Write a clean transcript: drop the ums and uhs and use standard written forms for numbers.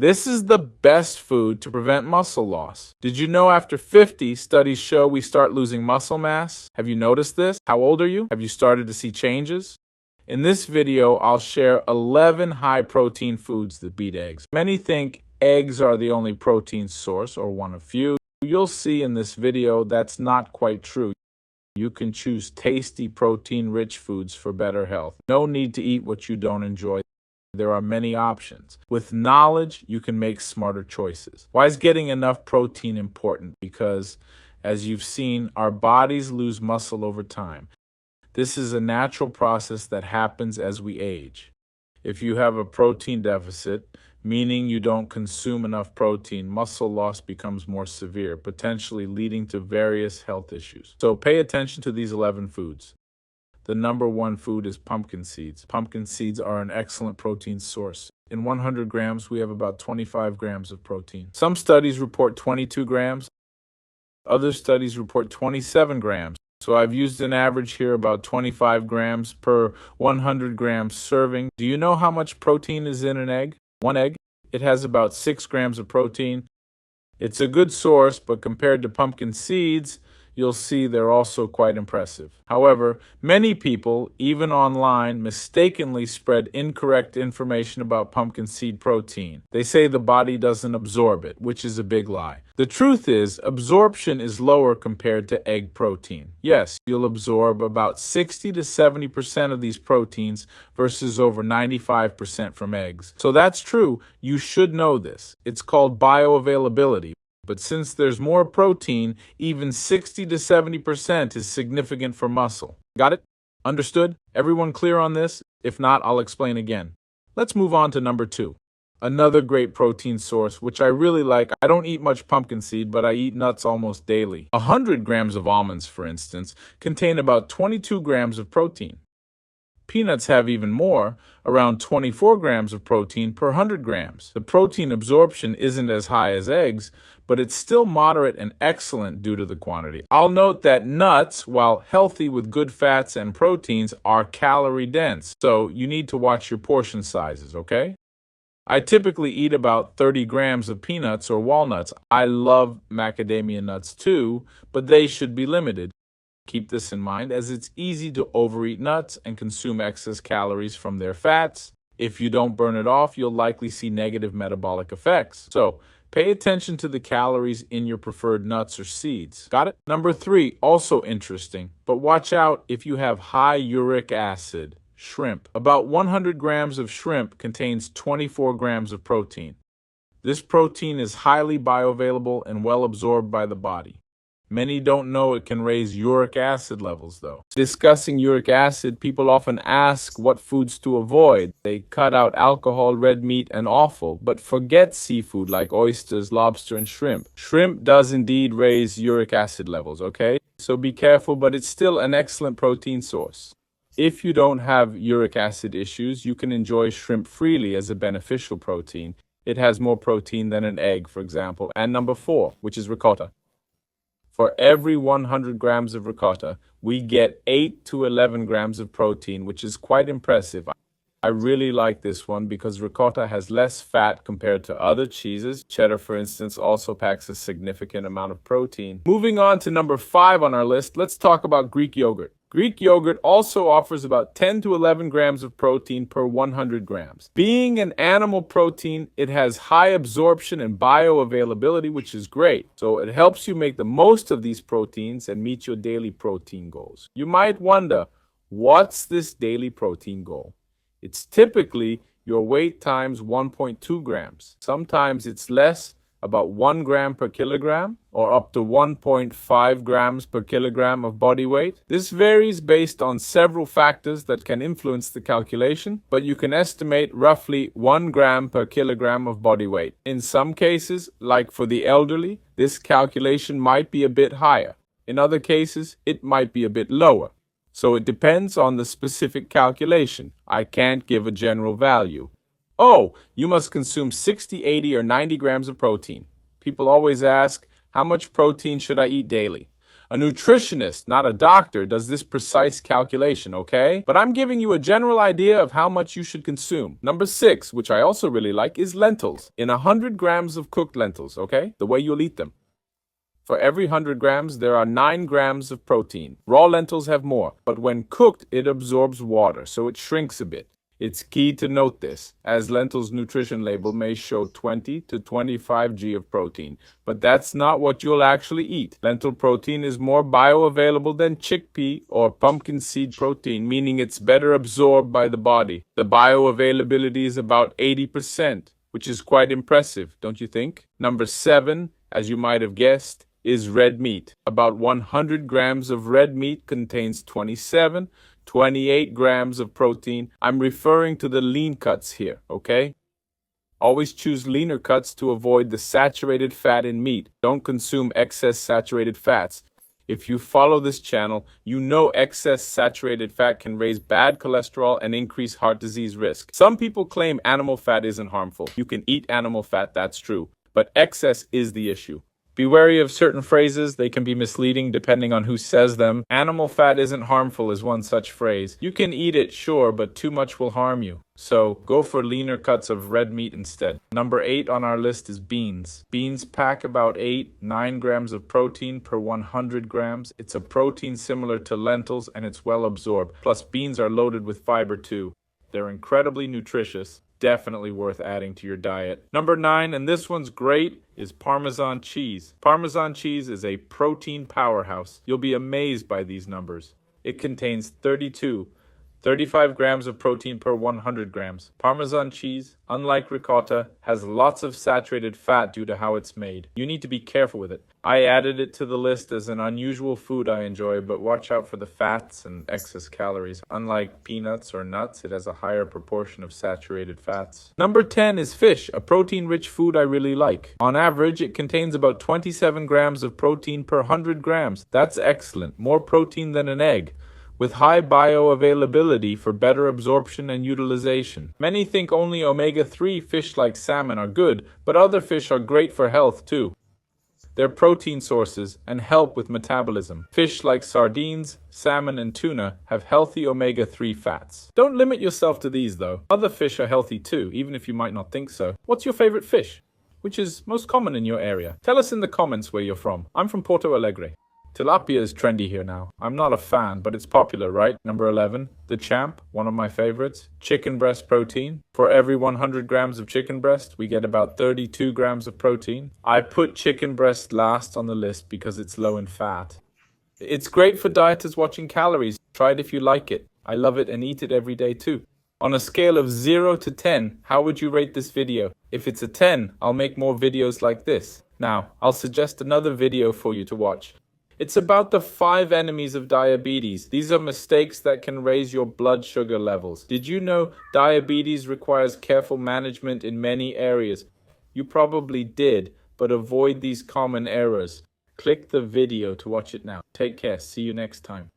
This is the best food to prevent muscle loss. Did you know after 50, studies show we start losing muscle mass? Have you noticed this? How old are you? Have you started to see changes? In this video, I'll share 11 high-protein foods that beat eggs. Many think eggs are the only protein source or one of few. You'll see in this video that's not quite true. You can choose tasty, protein-rich foods for better health. No need to eat what you don't enjoy. There are many options. With knowledge, you can make smarter choices. Why is getting enough protein important? Because, as you've seen, our bodies lose muscle over time. This is a natural process that happens as we age. If you have a protein deficit, meaning you don't consume enough protein, muscle loss becomes more severe, potentially leading to various health issues. So pay attention to these 11 foods. The number one food is pumpkin seeds. Pumpkin seeds are an excellent protein source. In 100 grams, we have about 25 grams of protein. Some studies report 22 grams. Other studies report 27 grams. So I've used an average here, about 25 grams per 100 grams serving. Do you know how much protein is in an egg? One egg? It has about 6 grams of protein. It's a good source, but compared to pumpkin seeds, you'll see they're also quite impressive. However, many people, even online, mistakenly spread incorrect information about pumpkin seed protein. They say the body doesn't absorb it, which is a big lie. The truth is, absorption is lower compared to egg protein. Yes, you'll absorb about 60 to 70% of these proteins versus over 95% from eggs. So that's true. You should know this. It's called bioavailability. But since there's more protein, even 60 to 70% is significant for muscle. Got it? Understood? Everyone clear on this? If not, I'll explain again. Let's move on to number 2. Another great protein source, which I really like. I don't eat much pumpkin seed, but I eat nuts almost daily. 100 grams of almonds, for instance, contain about 22 grams of protein. Peanuts have even more, around 24 grams of protein per 100 grams. The protein absorption isn't as high as eggs, but it's still moderate and excellent due to the quantity. I'll note that nuts, while healthy with good fats and proteins, are calorie dense, so you need to watch your portion sizes, okay? I typically eat about 30 grams of peanuts or walnuts. I love macadamia nuts too, but they should be limited. Keep this in mind, as it's easy to overeat nuts and consume excess calories from their fats. If you don't burn it off, you'll likely see negative metabolic effects. So, pay attention to the calories in your preferred nuts or seeds. Got it? Number 3, also interesting, but watch out if you have high uric acid. Shrimp. About 100 grams of shrimp contains 24 grams of protein. This protein is highly bioavailable and well absorbed by the body. Many don't know it can raise uric acid levels, though. Discussing uric acid, people often ask what foods to avoid. They cut out alcohol, red meat, and offal, but forget seafood like oysters, lobster, and shrimp. Shrimp does indeed raise uric acid levels, okay? So be careful, but it's still an excellent protein source. If you don't have uric acid issues, you can enjoy shrimp freely as a beneficial protein. It has more protein than an egg, for example. And number 4, which is ricotta. For every 100 grams of ricotta, we get 8 to 11 grams of protein, which is quite impressive. I really like this one because ricotta has less fat compared to other cheeses. Cheddar, for instance, also packs a significant amount of protein. Moving on to number 5 on our list, let's talk about Greek yogurt. Greek yogurt also offers about 10 to 11 grams of protein per 100 grams. Being an animal protein, it has high absorption and bioavailability, which is great. So it helps you make the most of these proteins and meet your daily protein goals. You might wonder, what's this daily protein goal? It's typically your weight times 1.2 grams. Sometimes it's less, about 1 gram per kilogram, or up to 1.5 grams per kilogram of body weight. This varies based on several factors that can influence the calculation, but you can estimate roughly 1 gram per kilogram of body weight. In some cases, like for the elderly, this calculation might be a bit higher. In other cases, it might be a bit lower. So it depends on the specific calculation. I can't give a general value. Oh, you must consume 60, 80, or 90 grams of protein. People always ask, how much protein should I eat daily? A nutritionist, not a doctor, does this precise calculation, okay? But I'm giving you a general idea of how much you should consume. Number 6, which I also really like, is lentils. In 100 grams of cooked lentils, okay? The way you'll eat them. For every 100 grams, there are 9 grams of protein. Raw lentils have more, but when cooked, it absorbs water, so it shrinks a bit. It's key to note this, as lentils' nutrition label may show 20 to 25 g of protein, but that's not what you'll actually eat. Lentil protein is more bioavailable than chickpea or pumpkin seed protein, meaning it's better absorbed by the body. The bioavailability is about 80%, which is quite impressive, don't you think? Number 7, as you might have guessed, is red meat. About 100 grams of red meat contains 28 grams of protein. I'm referring to the lean cuts here, okay? Always choose leaner cuts to avoid the saturated fat in meat. Don't consume excess saturated fats. If you follow this channel, you know excess saturated fat can raise bad cholesterol and increase heart disease risk. Some people claim animal fat isn't harmful. You can eat animal fat, that's true, but excess is the issue. Be wary of certain phrases, they can be misleading depending on who says them. Animal fat isn't harmful is one such phrase. You can eat it, sure, but too much will harm you. So go for leaner cuts of red meat instead. Number 8 on our list is beans. Beans pack about 9 grams of protein per 100 grams. It's a protein similar to lentils and it's well absorbed. Plus beans are loaded with fiber too. They're incredibly nutritious. Definitely worth adding to your diet. Number 9, and this one's great, is Parmesan cheese. Parmesan cheese is a protein powerhouse. You'll be amazed by these numbers. It contains 35 grams of protein per 100 grams. Parmesan cheese, unlike ricotta, has lots of saturated fat due to how it's made. You need to be careful with it. I added it to the list as an unusual food I enjoy, but watch out for the fats and excess calories. Unlike peanuts or nuts, it has a higher proportion of saturated fats. Number 10 is fish, a protein-rich food I really like. On average, it contains about 27 grams of protein per 100 grams. That's excellent, more protein than an egg, with high bioavailability for better absorption and utilization. Many think only omega-3 fish like salmon are good, but other fish are great for health too. They're protein sources and help with metabolism. Fish like sardines, salmon, and tuna have healthy omega-3 fats. Don't limit yourself to these though. Other fish are healthy too, even if you might not think so. What's your favorite fish? Which is most common in your area? Tell us in the comments where you're from. I'm from Porto Alegre. Tilapia is trendy here now. I'm not a fan, but it's popular, right? Number 11, the champ, one of my favorites. Chicken breast protein. For every 100 grams of chicken breast, we get about 32 grams of protein. I put chicken breast last on the list because it's low in fat. It's great for dieters watching calories. Try it if you like it. I love it and eat it every day too. On a scale of 0 to 10, how would you rate this video? If it's a 10, I'll make more videos like this. Now, I'll suggest another video for you to watch. It's about the 5 enemies of diabetes. These are mistakes that can raise your blood sugar levels. Did you know diabetes requires careful management in many areas? You probably did, but avoid these common errors. Click the video to watch it now. Take care. See you next time.